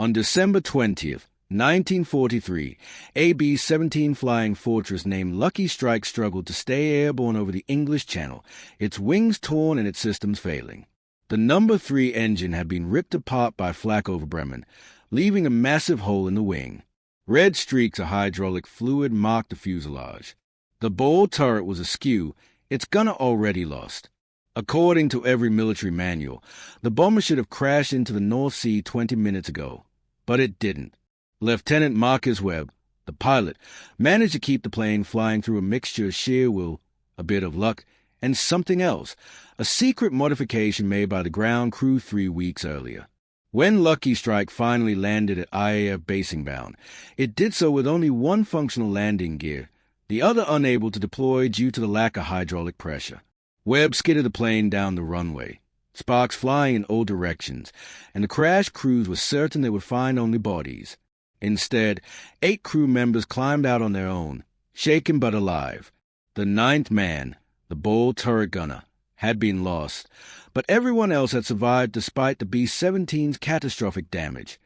On December 20th, 1943, a B-17 flying fortress named Lucky Strike struggled to stay airborne over the English Channel, its wings torn and its systems failing. The No. 3 engine had been ripped apart by flak over Bremen, leaving a massive hole in the wing. Red streaks of hydraulic fluid marked the fuselage. The ball turret was askew, its gunner already lost. According to every military manual, the bomber should have crashed into the North Sea 20 minutes ago, but it didn't. Lieutenant Marcus Webb, the pilot, managed to keep the plane flying through a mixture of sheer will, a bit of luck, and something else, a secret modification made by the ground crew 3 weeks earlier. When Lucky Strike finally landed at RAF Bassingbourn, it did so with only one functional landing gear, the other unable to deploy due to the lack of hydraulic pressure. Webb skidded the plane down the runway, sparks flying in all directions, and the crash crews were certain they would find only bodies. Instead, 8 crew members climbed out on their own, shaken but alive. The 9th man, the ball turret gunner, had been lost, but everyone else had survived despite the B-17's catastrophic damage.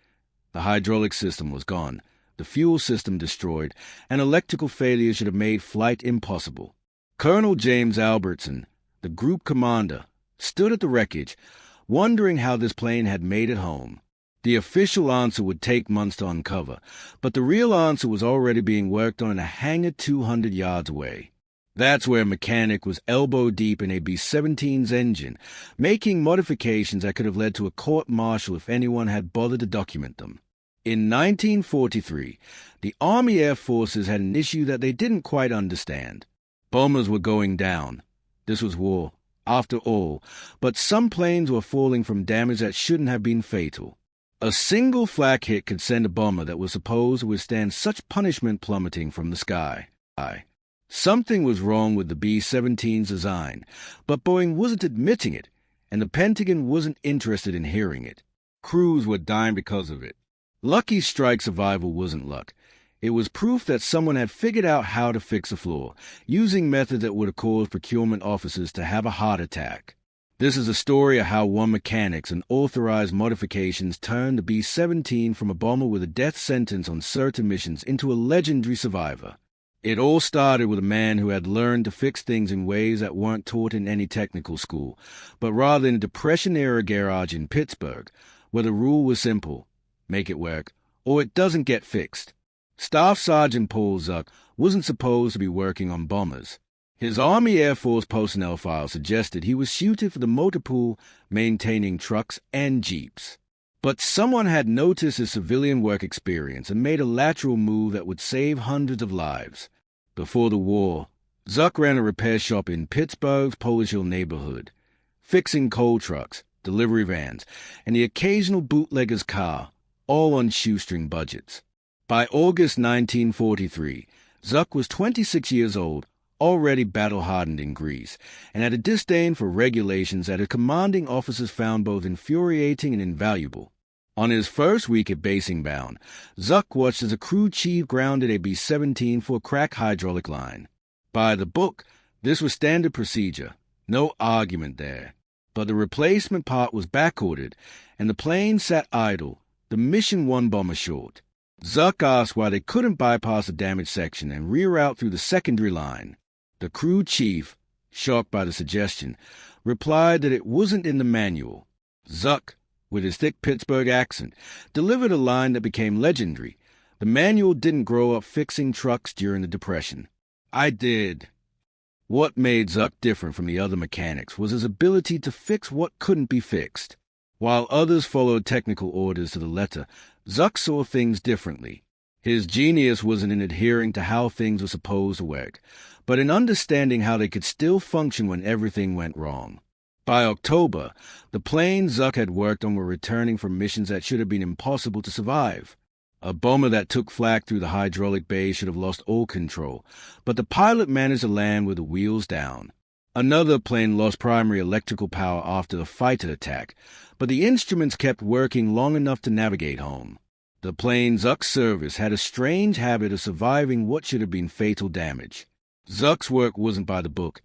The hydraulic system was gone, the fuel system destroyed, and electrical failure should have made flight impossible. Colonel James Albertson, the group commander, stood at the wreckage, wondering how this plane had made it home. The official answer would take months to uncover, but the real answer was already being worked on in a hangar 200 yards away. That's where a mechanic was elbow-deep in a B-17's engine, making modifications that could have led to a court-martial if anyone had bothered to document them. In 1943, the Army Air Forces had an issue that they didn't quite understand. Bombers were going down. This was war, after all, but some planes were falling from damage that shouldn't have been fatal. A single flak hit could send a bomber that was supposed to withstand such punishment plummeting from the sky. Something was wrong with the B-17's design, but Boeing wasn't admitting it, and the Pentagon wasn't interested in hearing it. Crews were dying because of it. Lucky Strike survival wasn't luck. It was proof that someone had figured out how to fix a flaw, using methods that would have caused procurement officers to have a heart attack. This is a story of how one mechanics and authorized modifications turned the B-17 from a bomber with a death sentence on certain missions into a legendary survivor. It all started with a man who had learned to fix things in ways that weren't taught in any technical school, but rather in a Depression-era garage in Pittsburgh, where the rule was simple: make it work, or it doesn't get fixed. Staff Sergeant Paul Zuk wasn't supposed to be working on bombers. His Army Air Force personnel file suggested he was suited for the motor pool, maintaining trucks and jeeps. But someone had noticed his civilian work experience and made a lateral move that would save hundreds of lives. Before the war, Zuk ran a repair shop in Pittsburgh's Polish Hill neighborhood, fixing coal trucks, delivery vans, and the occasional bootlegger's car, all on shoestring budgets. By August 1943, Zuk was 26 years old, already battle-hardened in Greece, and had a disdain for regulations that his commanding officers found both infuriating and invaluable. On his first week at Bassingbourn, Zuk watched as a crew chief grounded a B-17 for a cracked hydraulic line. By the book, this was standard procedure, no argument there. But the replacement part was backordered, and the plane sat idle, the mission one bomber short. Zuk asked why they couldn't bypass the damaged section and reroute through the secondary line. The crew chief, shocked by the suggestion, replied that it wasn't in the manual. Zuk, with his thick Pittsburgh accent, delivered a line that became legendary. The manual didn't grow up fixing trucks during the Depression. I did. What made Zuk different from the other mechanics was his ability to fix what couldn't be fixed. While others followed technical orders to the letter, Zuk saw things differently. His genius wasn't in adhering to how things were supposed to work, but in understanding how they could still function when everything went wrong. By October, the planes Zuk had worked on were returning from missions that should have been impossible to survive. A bomber that took flak through the hydraulic bay should have lost all control, but the pilot managed to land with the wheels down. Another plane lost primary electrical power after the fighter attack, but the instruments kept working long enough to navigate home. The plane Zuk's service had a strange habit of surviving what should have been fatal damage. Zuk's work wasn't by the book.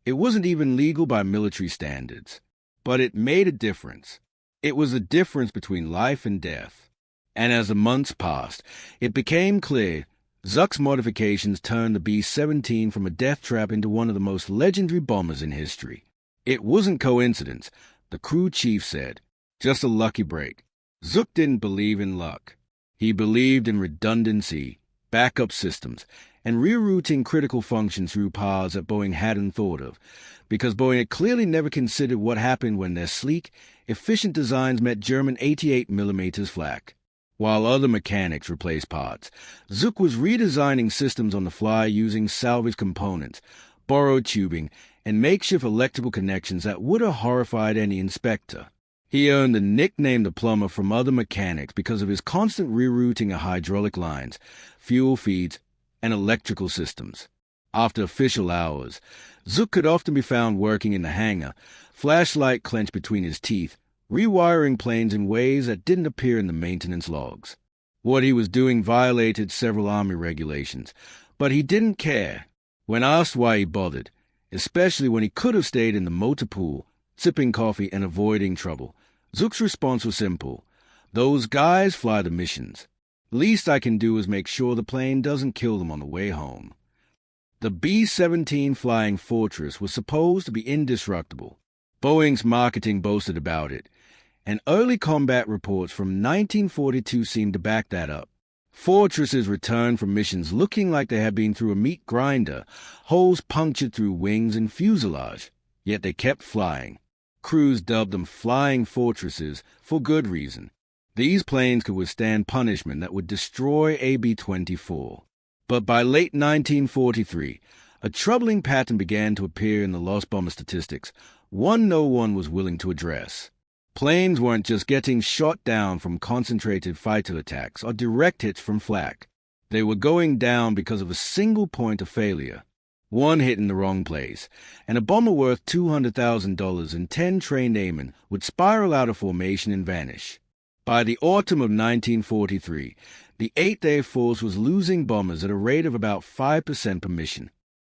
It wasn't even legal by military standards. But it made a difference. It was a difference between life and death. And as the months passed, it became clear Zuk's modifications turned the B-17 from a death trap into one of the most legendary bombers in history. It wasn't coincidence, the crew chief said. Just a lucky break. Zuk didn't believe in luck. He believed in redundancy, backup systems, and rerouting critical functions through paths that Boeing hadn't thought of, because Boeing had clearly never considered what happened when their sleek, efficient designs met German 88mm flak. While other mechanics replaced parts, Zuk was redesigning systems on the fly using salvaged components, borrowed tubing, and makeshift electrical connections that would have horrified any inspector. He earned the nickname the plumber from other mechanics because of his constant rerouting of hydraulic lines, fuel feeds, and electrical systems. After official hours, Zuk could often be found working in the hangar, flashlight clenched between his teeth, rewiring planes in ways that didn't appear in the maintenance logs. What he was doing violated several Army regulations, but he didn't care. When asked why he bothered, especially when he could have stayed in the motor pool, sipping coffee and avoiding trouble, Zuk's response was simple. Those guys fly the missions. Least I can do is make sure the plane doesn't kill them on the way home. The B-17 Flying Fortress was supposed to be indestructible. Boeing's marketing boasted about it, and early combat reports from 1942 seemed to back that up. Fortresses returned from missions looking like they had been through a meat grinder, holes punctured through wings and fuselage, yet they kept flying. Crews dubbed them flying fortresses for good reason. These planes could withstand punishment that would destroy a B-24. But by late 1943, a troubling pattern began to appear in the lost bomber statistics, one no one was willing to address. Planes weren't just getting shot down from concentrated fighter attacks or direct hits from flak. They were going down because of a single point of failure. One hit in the wrong place, and a bomber worth $200,000 and 10 trained airmen would spiral out of formation and vanish. By the autumn of 1943, the 8th Air Force was losing bombers at a rate of about 5% per mission.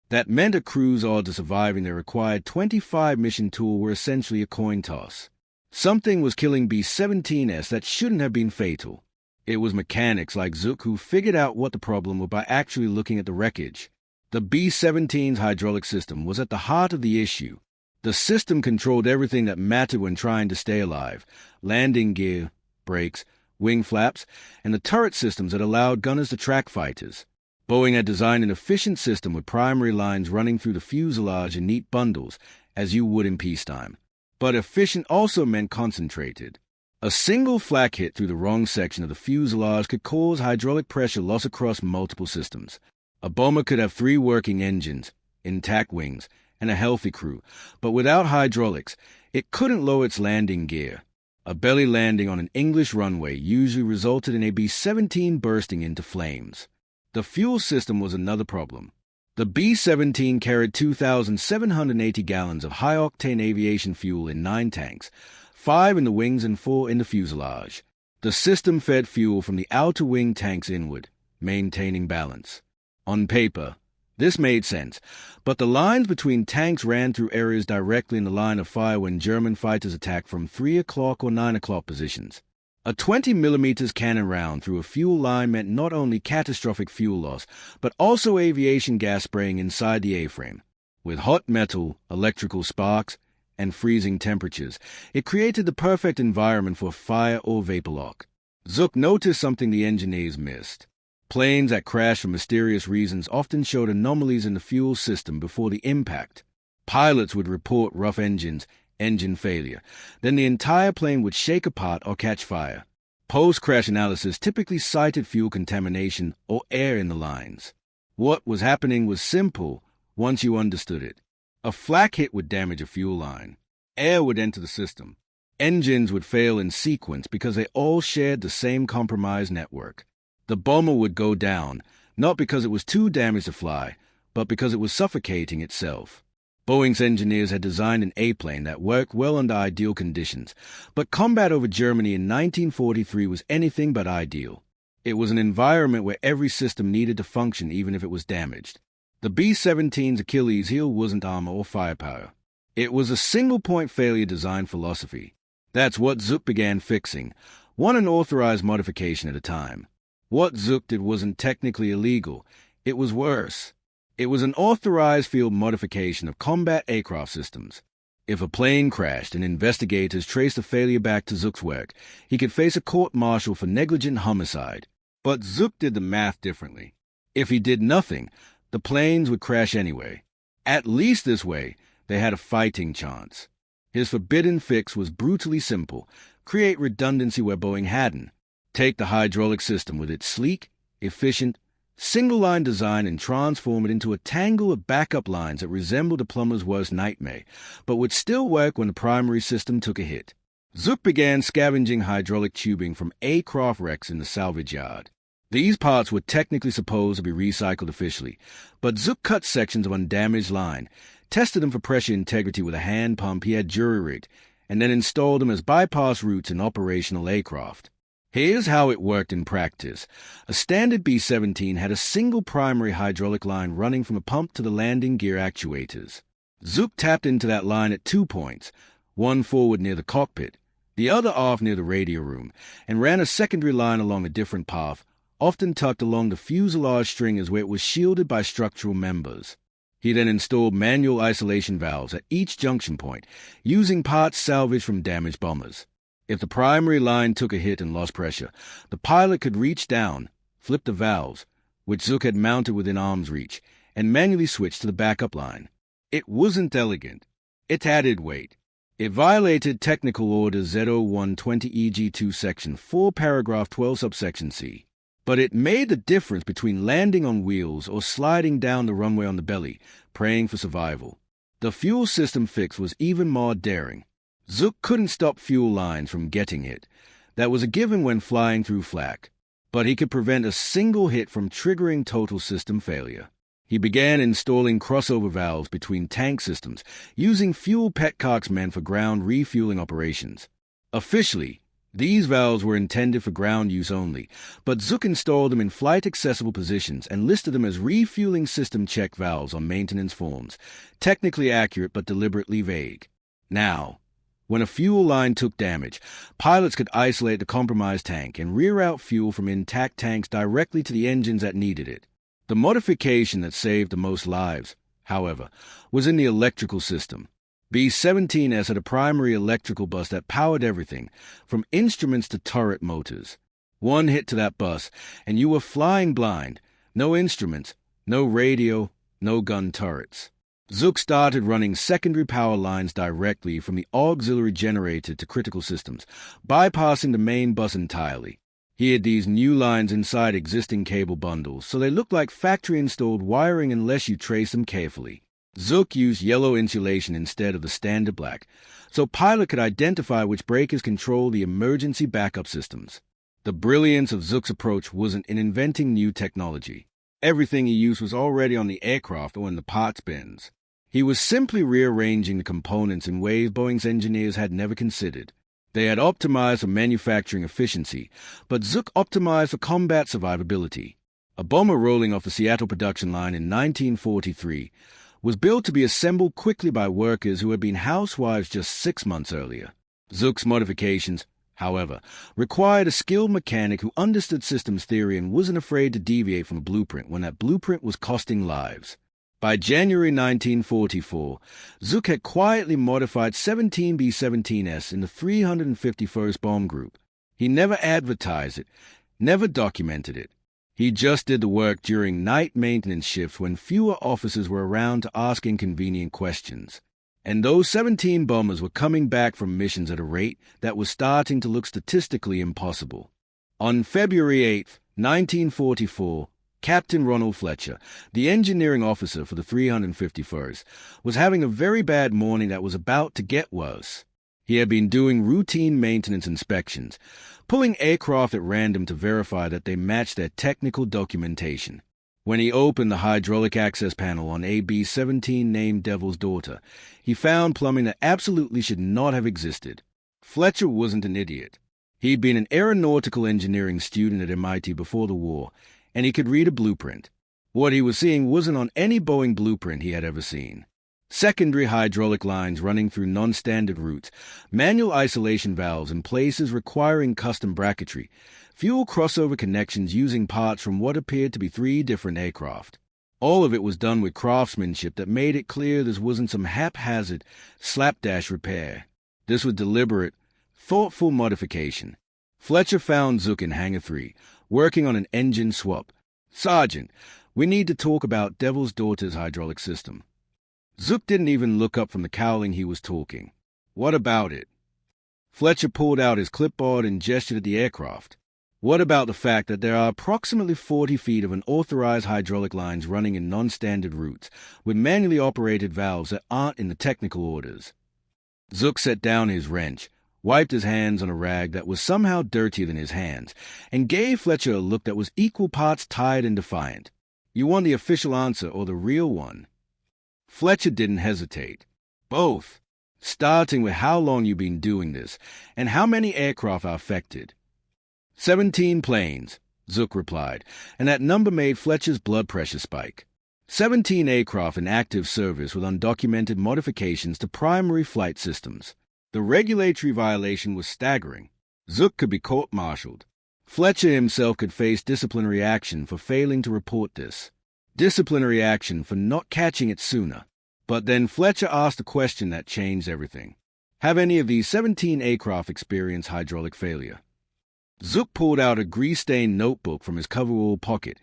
That meant a crew's odds of surviving their required 25-mission tour were essentially a coin toss. Something was killing B-17s that shouldn't have been fatal. It was mechanics like Zuk who figured out what the problem was by actually looking at the wreckage. The B-17's hydraulic system was at the heart of the issue. The system controlled everything that mattered when trying to stay alive: landing gear, brakes, wing flaps, and the turret systems that allowed gunners to track fighters. Boeing had designed an efficient system with primary lines running through the fuselage in neat bundles, as you would in peacetime. But efficient also meant concentrated. A single flak hit through the wrong section of the fuselage could cause hydraulic pressure loss across multiple systems. A bomber could have 3 working engines, intact wings, and a healthy crew, but without hydraulics, it couldn't lower its landing gear. A belly landing on an English runway usually resulted in a B-17 bursting into flames. The fuel system was another problem. The B-17 carried 2,780 gallons of high-octane aviation fuel in 9 tanks, 5 in the wings and 4 in the fuselage. The system fed fuel from the outer wing tanks inward, maintaining balance. On paper, this made sense, but the lines between tanks ran through areas directly in the line of fire when German fighters attacked from 3 o'clock or 9 o'clock positions. A 20mm cannon round through a fuel line meant not only catastrophic fuel loss, but also aviation gas spraying inside the A-frame. With hot metal, electrical sparks, and freezing temperatures, it created the perfect environment for fire or vapor lock. Zuk noticed something the engineers missed. Planes that crashed for mysterious reasons often showed anomalies in the fuel system before the impact. Pilots would report rough engines, engine failure. Then the entire plane would shake apart or catch fire. Post-crash analysis typically cited fuel contamination or air in the lines. What was happening was simple once you understood it. A flak hit would damage a fuel line. Air would enter the system. Engines would fail in sequence because they all shared the same compromised network. The bomber would go down, not because it was too damaged to fly, but because it was suffocating itself. Boeing's engineers had designed an A-plane that worked well under ideal conditions, but combat over Germany in 1943 was anything but ideal. It was an environment where every system needed to function even if it was damaged. The B-17's Achilles heel wasn't armor or firepower. It was a single-point failure design philosophy. That's what Zuk began fixing, one unauthorized modification at a time. What Zuk did wasn't technically illegal. It was worse. It was an authorized field modification of combat aircraft systems. If a plane crashed and investigators traced the failure back to Zuk's work, he could face a court-martial for negligent homicide. But Zuk did the math differently. If he did nothing, the planes would crash anyway. At least this way, they had a fighting chance. His forbidden fix was brutally simple: create redundancy where Boeing hadn't. Take the hydraulic system with its sleek, efficient, single-line design and transform it into a tangle of backup lines that resembled a plumber's worst nightmare, but would still work when the primary system took a hit. Zuk began scavenging hydraulic tubing from aircraft wrecks in the salvage yard. These parts were technically supposed to be recycled officially, but Zuk cut sections of undamaged line, tested them for pressure integrity with a hand pump he had jury-rigged, and then installed them as bypass routes in operational aircraft. Here's how it worked in practice. A standard B-17 had a single primary hydraulic line running from a pump to the landing gear actuators. Zuk tapped into that line at 2 points, one forward near the cockpit, the other aft near the radio room, and ran a secondary line along a different path, often tucked along the fuselage stringers where it was shielded by structural members. He then installed manual isolation valves at each junction point, using parts salvaged from damaged bombers. If the primary line took a hit and lost pressure, the pilot could reach down, flip the valves, which Zuk had mounted within arm's reach, and manually switch to the backup line. It wasn't elegant. It added weight. It violated Technical Order Z0120EG2 Section 4, Paragraph 12, Subsection C. But it made the difference between landing on wheels or sliding down the runway on the belly, praying for survival. The fuel system fix was even more daring. Zuk couldn't stop fuel lines from getting hit. That was a given when flying through flak. But he could prevent a single hit from triggering total system failure. He began installing crossover valves between tank systems, using fuel petcocks meant for ground refueling operations. Officially, these valves were intended for ground use only, but Zuk installed them in flight-accessible positions and listed them as refueling system check valves on maintenance forms, technically accurate but deliberately vague. Now, when a fuel line took damage, pilots could isolate the compromised tank and reroute fuel from intact tanks directly to the engines that needed it. The modification that saved the most lives, however, was in the electrical system. B-17s had a primary electrical bus that powered everything, from instruments to turret motors. One hit to that bus, and you were flying blind. No instruments, no radio, no gun turrets. Zuk started running secondary power lines directly from the auxiliary generator to critical systems, bypassing the main bus entirely. He had these new lines inside existing cable bundles, so they looked like factory-installed wiring unless you trace them carefully. Zuk used yellow insulation instead of the standard black, so pilot could identify which breakers control the emergency backup systems. The brilliance of Zuk's approach wasn't in inventing new technology. Everything he used was already on the aircraft or in the parts bins. He was simply rearranging the components in ways Boeing's engineers had never considered. They had optimized for manufacturing efficiency, but Zuk optimized for combat survivability. A bomber rolling off the Seattle production line in 1943 was built to be assembled quickly by workers who had been housewives just 6 months earlier. Zuk's modifications, however, required a skilled mechanic who understood systems theory and wasn't afraid to deviate from a blueprint when that blueprint was costing lives. By January 1944, Zuk had quietly modified 17 B-17s in the 351st Bomb Group. He never advertised it, never documented it. He just did the work during night maintenance shifts when fewer officers were around to ask inconvenient questions. And those 17 bombers were coming back from missions at a rate that was starting to look statistically impossible. On February 8, 1944, Captain Ronald Fletcher, the engineering officer for the 351st, was having a very bad morning that was about to get worse. He had been doing routine maintenance inspections, pulling aircraft at random to verify that they matched their technical documentation. When he opened the hydraulic access panel on a B-17 named Devil's Daughter, he found plumbing that absolutely should not have existed. Fletcher wasn't an idiot. He'd been an aeronautical engineering student at MIT before the war, and he could read a blueprint. What he was seeing wasn't on any Boeing blueprint he had ever seen. secondary hydraulic lines running through non-standard routes, manual isolation valves in places requiring custom bracketry, fuel crossover connections using parts from what appeared to be 3 different aircraft. All of it was done with craftsmanship that made it clear this wasn't some haphazard, slapdash repair. This was deliberate, thoughtful modification. Fletcher found Zuk in Hangar 3, working on an engine swap. "Sergeant, we need to talk about Devil's Daughter's hydraulic system." Zuk didn't even look up from the cowling he was talking. "What about it?" Fletcher pulled out his clipboard and gestured at the aircraft. "What about the fact that there are approximately 40 feet of unauthorized hydraulic lines running in non-standard routes, with manually operated valves that aren't in the technical orders?" Zuk set down his wrench, wiped his hands on a rag that was somehow dirtier than his hands, and gave Fletcher a look that was equal parts tired and defiant. "You want the official answer or the real one?" Fletcher didn't hesitate. "Both. Starting with how long you've been doing this, and how many aircraft are affected." 17 planes, Zuk replied, and that number made Fletcher's blood pressure spike. 17 aircraft in active service with undocumented modifications to primary flight systems. The regulatory violation was staggering. Zuk could be court-martialed. Fletcher himself could face disciplinary action for failing to report this. Disciplinary action for not catching it sooner. But then Fletcher asked a question that changed everything. Have any of these 17 aircraft experienced hydraulic failure? Zuk pulled out a grease-stained notebook from his coverall pocket,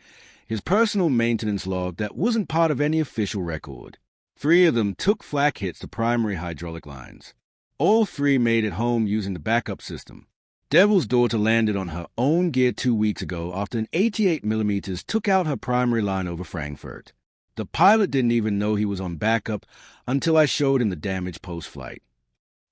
his personal maintenance log that wasn't part of any official record. 3 of them took flak hits to primary hydraulic lines. All 3 made it home using the backup system. Devil's Daughter landed on her own gear 2 weeks ago after an 88mm took out her primary line over Frankfurt. The pilot didn't even know he was on backup until I showed him the damage post-flight.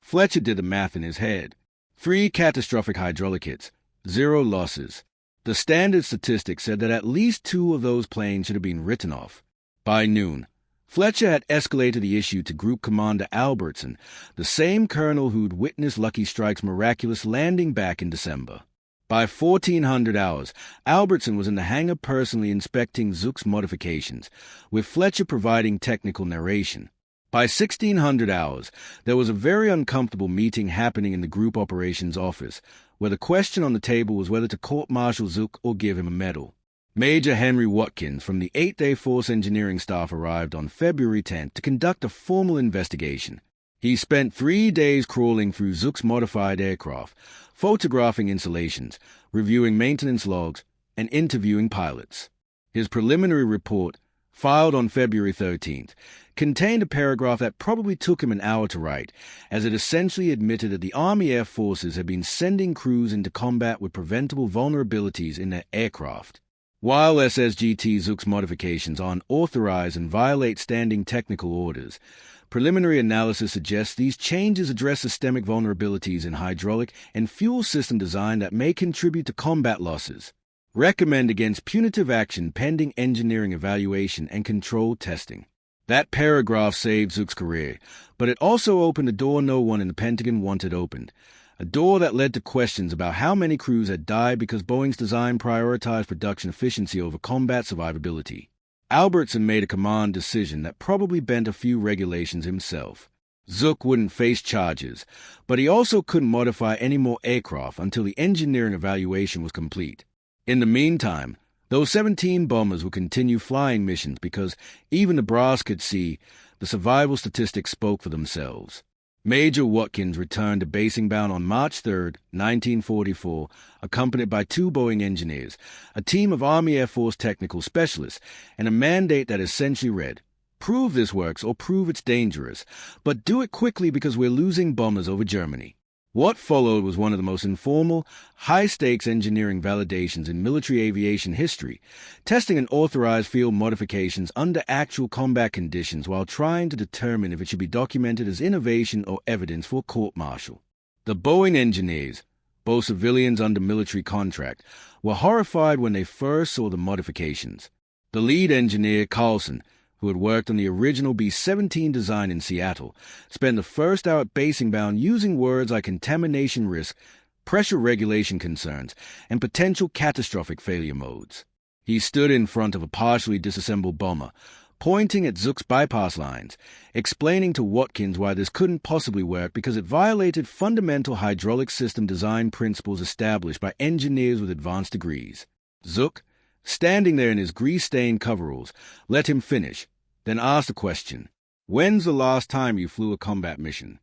Fletcher did the math in his head. 3 catastrophic hydraulic hits, 0 losses. The standard statistics said that at least 2 of those planes should have been written off. By noon, Fletcher had escalated the issue to Group Commander Albertson, the same colonel who'd witnessed Lucky Strike's miraculous landing back in December. By 1400 hours, Albertson was in the hangar personally inspecting Zuk's modifications, with Fletcher providing technical narration. By 1600 hours, there was a very uncomfortable meeting happening in the group operations office, where the question on the table was whether to court-martial Zuk or give him a medal. Major Henry Watkins from the 8th Air Force engineering staff arrived on February 10th to conduct a formal investigation. He spent 3 days crawling through Zuk's modified aircraft, photographing installations, reviewing maintenance logs, and interviewing pilots. His preliminary report, filed on February 13th, contained a paragraph that probably took him an hour to write, as it essentially admitted that the Army Air Forces had been sending crews into combat with preventable vulnerabilities in their aircraft. While SSGT Zuk's modifications are unauthorized and violate standing technical orders, preliminary analysis suggests these changes address systemic vulnerabilities in hydraulic and fuel system design that may contribute to combat losses. Recommend against punitive action pending engineering evaluation and controlled testing. That paragraph saved Zuk's career, but it also opened a door no one in the Pentagon wanted opened. A door that led to questions about how many crews had died because Boeing's design prioritized production efficiency over combat survivability. Albertson made a command decision that probably bent a few regulations himself. Zuk wouldn't face charges, but he also couldn't modify any more aircraft until the engineering evaluation was complete. In the meantime, those 17 bombers would continue flying missions because even the brass could see the survival statistics spoke for themselves. Major Watkins returned to Bassingbourn on March 3, 1944, accompanied by 2 Boeing engineers, a team of Army Air Force technical specialists, and a mandate that essentially read, "Prove this works or prove it's dangerous, but do it quickly because we're losing bombers over Germany." What followed was one of the most informal, high-stakes engineering validations in military aviation history, testing unauthorized field modifications under actual combat conditions while trying to determine if it should be documented as innovation or evidence for court-martial. The Boeing engineers, both civilians under military contract, were horrified when they first saw the modifications. The lead engineer, Carlson, who had worked on the original B-17 design in Seattle, spent the first hour at Bassingbourn using words like contamination risk, pressure regulation concerns, and potential catastrophic failure modes. He stood in front of a partially disassembled bomber, pointing at Zuk's bypass lines, explaining to Watkins why this couldn't possibly work because it violated fundamental hydraulic system design principles established by engineers with advanced degrees. Zuk, standing there in his grease-stained coveralls, let him finish, then asked the question, "When's the last time you flew a combat mission?"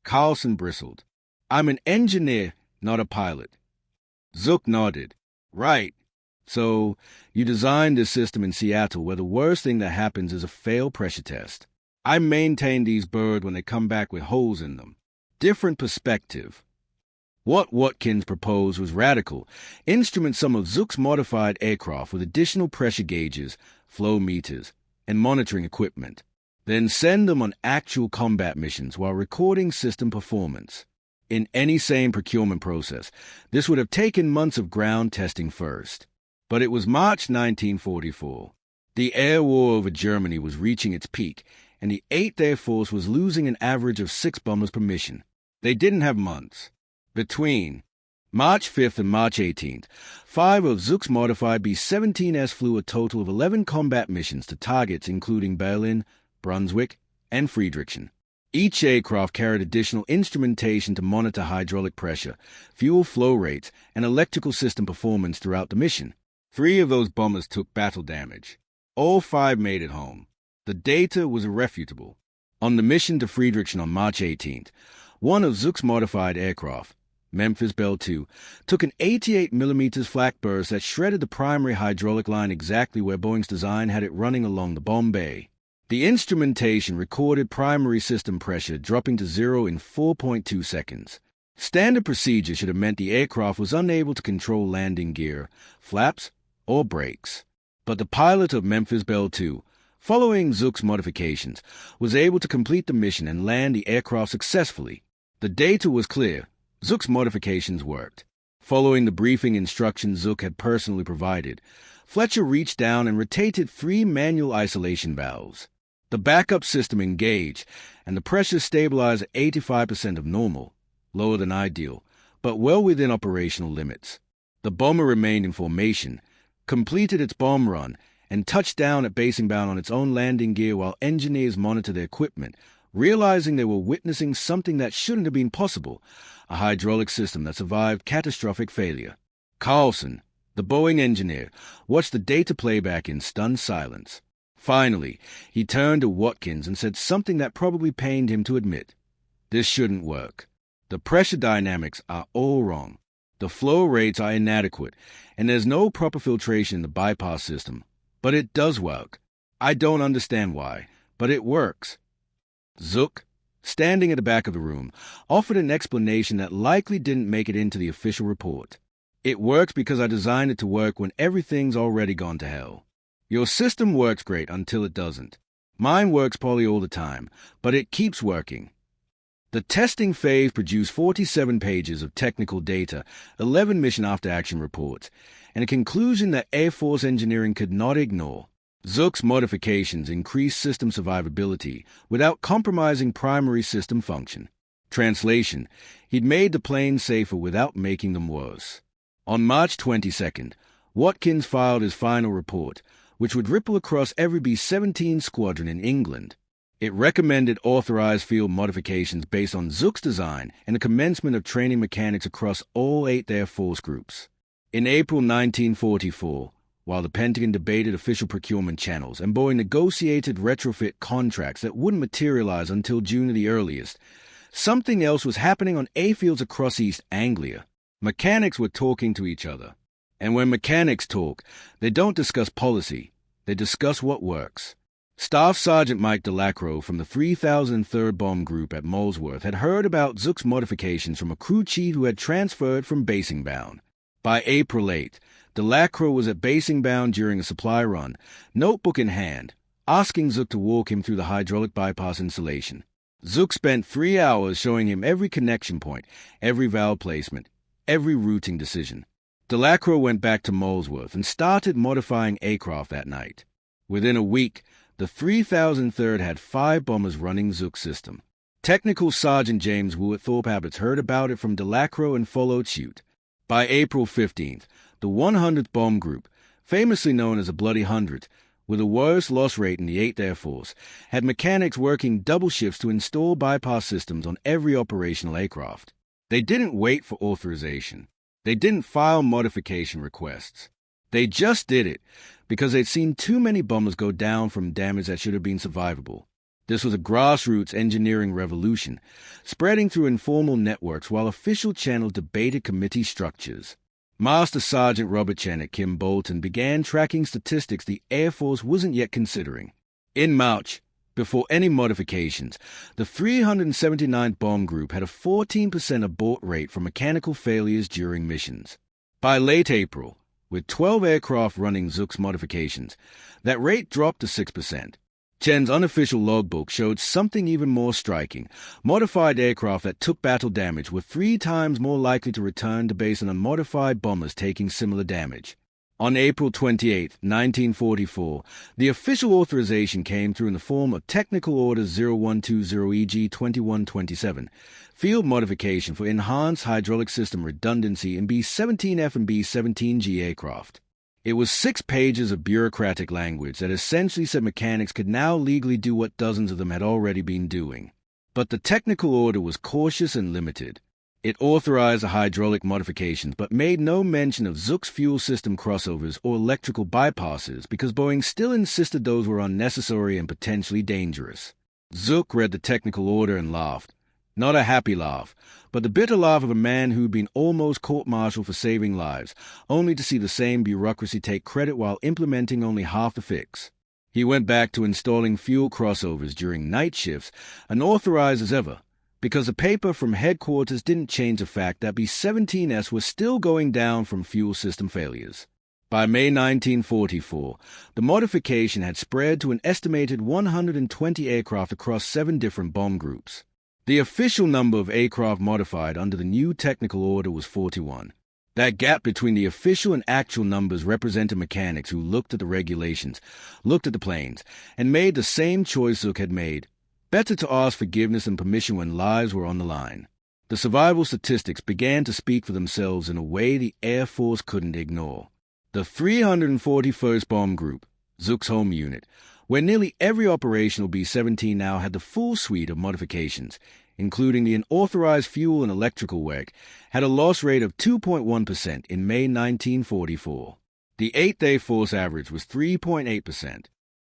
Carlson bristled. "I'm an engineer, not a pilot." Zuk nodded. "Right. So, you designed this system in Seattle where the worst thing that happens is a failed pressure test. I maintain these birds when they come back with holes in them. Different perspective." What Watkins proposed was radical. Instrument some of Zuk's modified aircraft with additional pressure gauges, flow meters, and monitoring equipment. Then send them on actual combat missions while recording system performance. In any sane procurement process, this would have taken months of ground testing first. But it was March 1944. The air war over Germany was reaching its peak, and the 8th Air Force was losing an average of 6 bombers per mission. They didn't have months. Between March 5th and March 18th, 5 of Zuk's modified B-17s flew a total of 11 combat missions to targets including Berlin, Brunswick, and Friedrichshain. Each aircraft carried additional instrumentation to monitor hydraulic pressure, fuel flow rates, and electrical system performance throughout the mission. 3 of those bombers took battle damage. All 5 made it home. The data was irrefutable. On the mission to Friedrichshain on March 18th, one of Zuk's modified aircraft, Memphis Belle II, took an 88mm flak burst that shredded the primary hydraulic line exactly where Boeing's design had it running along the bomb bay. The instrumentation recorded primary system pressure dropping to 0 in 4.2 seconds. Standard procedure should have meant the aircraft was unable to control landing gear, flaps, or brakes. But the pilot of Memphis Belle II, following Zuk's modifications, was able to complete the mission and land the aircraft successfully. The data was clear. Zuk's modifications worked. Following the briefing instructions Zuk had personally provided, Fletcher reached down and rotated 3 manual isolation valves. The backup system engaged, and the pressure stabilized at 85% of normal, lower than ideal, but well within operational limits. The bomber remained in formation, completed its bomb run, and touched down at Bassingbourn on its own landing gear while engineers monitored their equipment, realizing they were witnessing something that shouldn't have been possible, a hydraulic system that survived catastrophic failure. Carlson, the Boeing engineer, watched the data playback in stunned silence. Finally, he turned to Watkins and said something that probably pained him to admit. "This shouldn't work. The pressure dynamics are all wrong. The flow rates are inadequate, and there's no proper filtration in the bypass system. But it does work. I don't understand why, but it works." Zuk, standing at the back of the room, offered an explanation that likely didn't make it into the official report. "It works because I designed it to work when everything's already gone to hell. Your system works great until it doesn't. Mine works poorly all the time, but it keeps working." The testing phase produced 47 pages of technical data, 11 mission after-action reports, and a conclusion that Air Force engineering could not ignore. Zuk's modifications increased system survivability without compromising primary system function. Translation: he'd made the planes safer without making them worse. On March 22nd, Watkins filed his final report, which would ripple across every B-17 squadron in England. It recommended authorized field modifications based on Zuk's design and the commencement of training mechanics across all 8 Air Force groups. In April 1944, while the Pentagon debated official procurement channels and Boeing negotiated retrofit contracts that wouldn't materialize until June at the earliest, something else was happening on airfields across East Anglia. Mechanics were talking to each other. And when mechanics talk, they don't discuss policy, they discuss what works. Staff Sergeant Mike Delacroix from the 3003rd Bomb Group at Molesworth had heard about Zuk's modifications from a crew chief who had transferred from Bassingbourn. By April 8th, Delacroix was at Bassingbourn during a supply run, notebook in hand, asking Zuk to walk him through the hydraulic bypass installation. Zuk spent 3 hours showing him every connection point, every valve placement, every routing decision. Delacroix went back to Molesworth and started modifying aircraft that night. Within a week, the 3003rd had 5 bombers running Zuk's system. Technical Sergeant James Woodthorpe Abbots heard about it from Delacroix and followed suit. By April 15th, the 100th Bomb Group, famously known as the Bloody 100th, with the worst loss rate in the 8th Air Force, had mechanics working double shifts to install bypass systems on every operational aircraft. They didn't wait for authorization. They didn't file modification requests. They just did it because they'd seen too many bombers go down from damage that should have been survivable. This was a grassroots engineering revolution, spreading through informal networks while official channels debated committee structures. Master Sergeant Robert Chen at Kim Bolton began tracking statistics the Air Force wasn't yet considering. In March, before any modifications, the 379th Bomb Group had a 14% abort rate from mechanical failures during missions. By late April, with 12 aircraft running Zuk's modifications, that rate dropped to 6%. Chen's unofficial logbook showed something even more striking. Modified aircraft that took battle damage were 3 times more likely to return to base than unmodified bombers taking similar damage. On April 28, 1944, the official authorization came through in the form of Technical Order 0120-EG-2127, field modification for enhanced hydraulic system redundancy in B-17F and B-17G aircraft. It was 6 pages of bureaucratic language that essentially said mechanics could now legally do what dozens of them had already been doing. But the technical order was cautious and limited. It authorized the hydraulic modifications but made no mention of Zuk's fuel system crossovers or electrical bypasses because Boeing still insisted those were unnecessary and potentially dangerous. Zuk read the technical order and laughed. Not a happy laugh, but the bitter laugh of a man who'd been almost court-martialed for saving lives, only to see the same bureaucracy take credit while implementing only half the fix. He went back to installing fuel crossovers during night shifts, unauthorized as ever, because the paper from headquarters didn't change the fact that B-17s were still going down from fuel system failures. By May 1944, the modification had spread to an estimated 120 aircraft across 7 different bomb groups. The official number of aircraft modified under the new technical order was 41. That gap between the official and actual numbers represented mechanics who looked at the regulations, looked at the planes, and made the same choice Zuk had made. Better to ask forgiveness and permission when lives were on the line. The survival statistics began to speak for themselves in a way the Air Force couldn't ignore. The 341st Bomb Group, Zuk's home unit, where nearly every operational B-17 now had the full suite of modifications, including the unauthorized fuel and electrical work, had a loss rate of 2.1% in May 1944. The 8th Air Force average was 3.8%.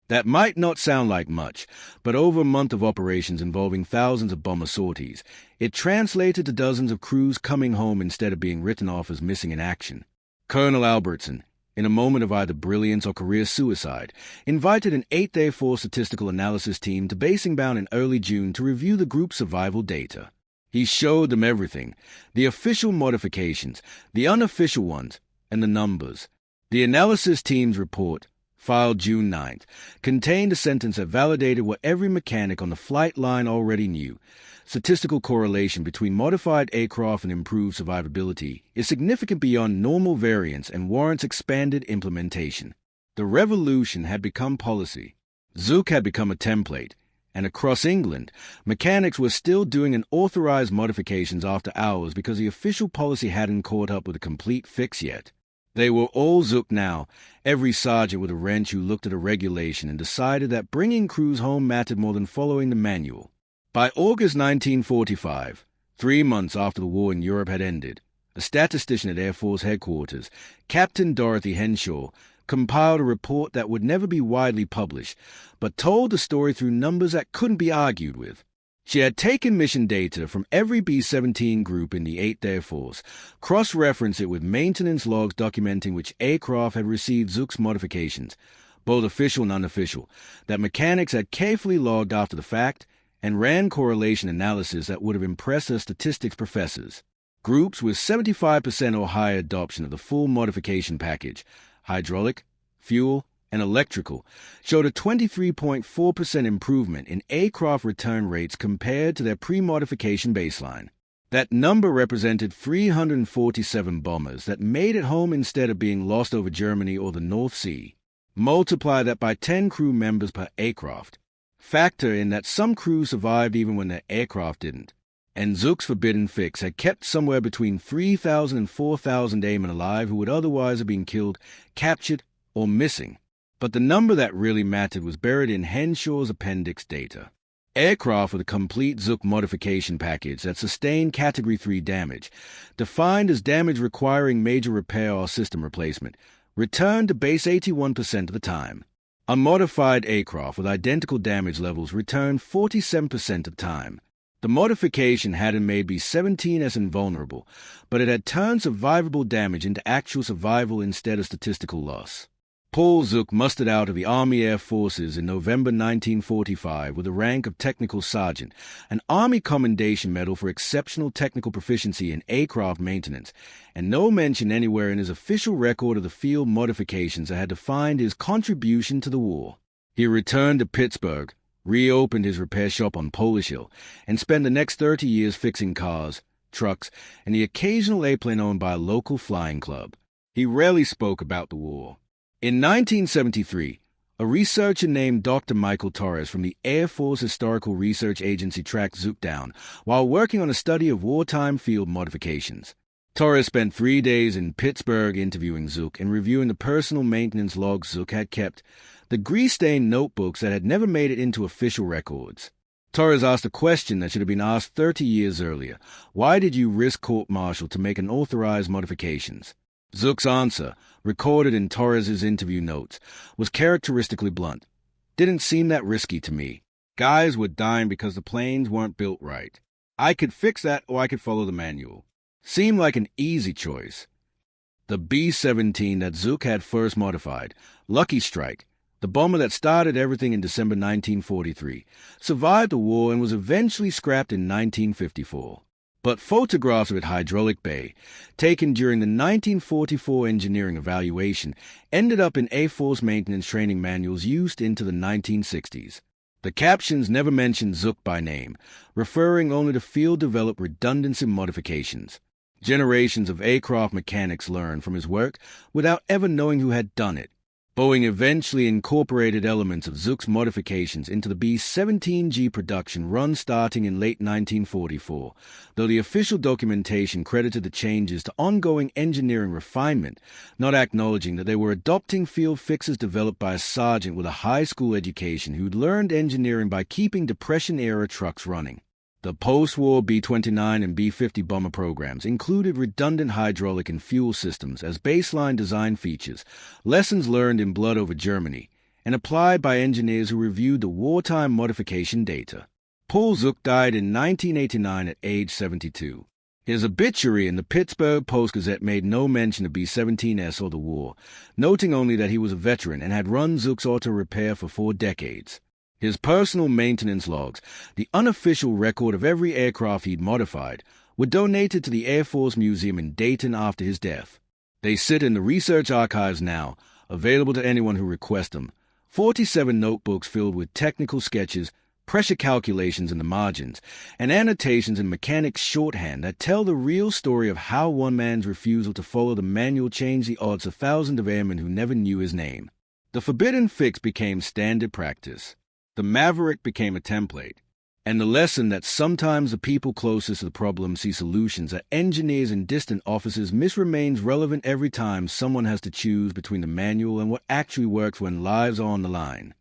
That might not sound like much, but over a month of operations involving thousands of bomber sorties, it translated to dozens of crews coming home instead of being written off as missing in action. Colonel Albertson, in a moment of either brilliance or career suicide, invited an 8th Air Force statistical analysis team to Bassingbourn in early June to review the group's survival data. He showed them everything, the official modifications, the unofficial ones, and the numbers. The analysis team's report, filed June 9th, contained a sentence that validated what every mechanic on the flight line already knew. Statistical correlation between modified aircraft and improved survivability is significant beyond normal variance and warrants expanded implementation. The revolution had become policy. Zuk had become a template, and across England, mechanics were still doing unauthorized modifications after hours because the official policy hadn't caught up with a complete fix yet. They were all Zuk now, every sergeant with a wrench who looked at a regulation and decided that bringing crews home mattered more than following the manual. By August 1945, 3 months after the war in Europe had ended, a statistician at Air Force headquarters, Captain Dorothy Henshaw, compiled a report that would never be widely published, but told the story through numbers that couldn't be argued with. She had taken mission data from every B-17 group in the 8th Air Force, cross-referenced it with maintenance logs documenting which aircraft had received Zuk's modifications, both official and unofficial, that mechanics had carefully logged after the fact, and ran correlation analysis that would have impressed her statistics professors. Groups with 75% or higher adoption of the full modification package, hydraulic, fuel, and electrical, showed a 23.4% improvement in aircraft return rates compared to their pre-modification baseline. That number represented 347 bombers that made it home instead of being lost over Germany or the North Sea. Multiply that by 10 crew members per aircraft. Factor in that some crews survived even when their aircraft didn't, and Zuk's forbidden fix had kept somewhere between 3,000 and 4,000 airmen alive who would otherwise have been killed, captured, or missing. But the number that really mattered was buried in Henshaw's appendix data. Aircraft with a complete Zuk modification package that sustained Category 3 damage, defined as damage requiring major repair or system replacement, returned to base 81% of the time. Unmodified aircraft with identical damage levels returned 47% of the time. The modification hadn't made B-17s invulnerable, but it had turned survivable damage into actual survival instead of statistical loss. Paul Zuk mustered out of the Army Air Forces in November 1945 with the rank of Technical Sergeant, an Army Commendation Medal for exceptional technical proficiency in aircraft maintenance, and no mention anywhere in his official record of the field modifications that had defined his contribution to the war. He returned to Pittsburgh, reopened his repair shop on Polish Hill, and spent the next 30 years fixing cars, trucks, and the occasional airplane owned by a local flying club. He rarely spoke about the war. In 1973, a researcher named Dr. Michael Torres from the Air Force Historical Research Agency tracked Zuk down while working on a study of wartime field modifications. Torres spent 3 days in Pittsburgh interviewing Zuk and reviewing the personal maintenance logs Zuk had kept, the grease-stained notebooks that had never made it into official records. Torres asked a question that should have been asked 30 years earlier. Why did you risk court-martial to make unauthorized modifications? Zuk's answer, recorded in Torres's interview notes, was characteristically blunt. Didn't seem that risky to me. Guys were dying because the planes weren't built right. I could fix that or I could follow the manual. Seemed like an easy choice. The B-17 that Zuk had first modified, Lucky Strike, the bomber that started everything in December 1943, survived the war and was eventually scrapped in 1954. But photographs of its hydraulic bay, taken during the 1944 engineering evaluation, ended up in Air Force maintenance training manuals used into the 1960s. The captions never mentioned Zuk by name, referring only to field-developed redundancy modifications. Generations of aircraft mechanics learned from his work without ever knowing who had done it. Boeing eventually incorporated elements of Zuk's modifications into the B-17G production run starting in late 1944, though the official documentation credited the changes to ongoing engineering refinement, not acknowledging that they were adopting field fixes developed by a sergeant with a high school education who'd learned engineering by keeping Depression-era trucks running. The post-war B-29 and B-50 bomber programs included redundant hydraulic and fuel systems as baseline design features, lessons learned in blood over Germany, and applied by engineers who reviewed the wartime modification data. Paul Zuk died in 1989 at age 72. His obituary in the Pittsburgh Post-Gazette made no mention of B-17s or the war, noting only that he was a veteran and had run Zuk's auto repair for 4 decades. His personal maintenance logs, the unofficial record of every aircraft he'd modified, were donated to the Air Force Museum in Dayton after his death. They sit in the research archives now, available to anyone who requests them. 47 notebooks filled with technical sketches, pressure calculations in the margins, and annotations in mechanics shorthand that tell the real story of how one man's refusal to follow the manual changed the odds of thousands of airmen who never knew his name. The forbidden fix became standard practice. The Maverick became a template, and the lesson that sometimes the people closest to the problem see solutions that engineers in distant offices miss remains relevant every time someone has to choose between the manual and what actually works when lives are on the line.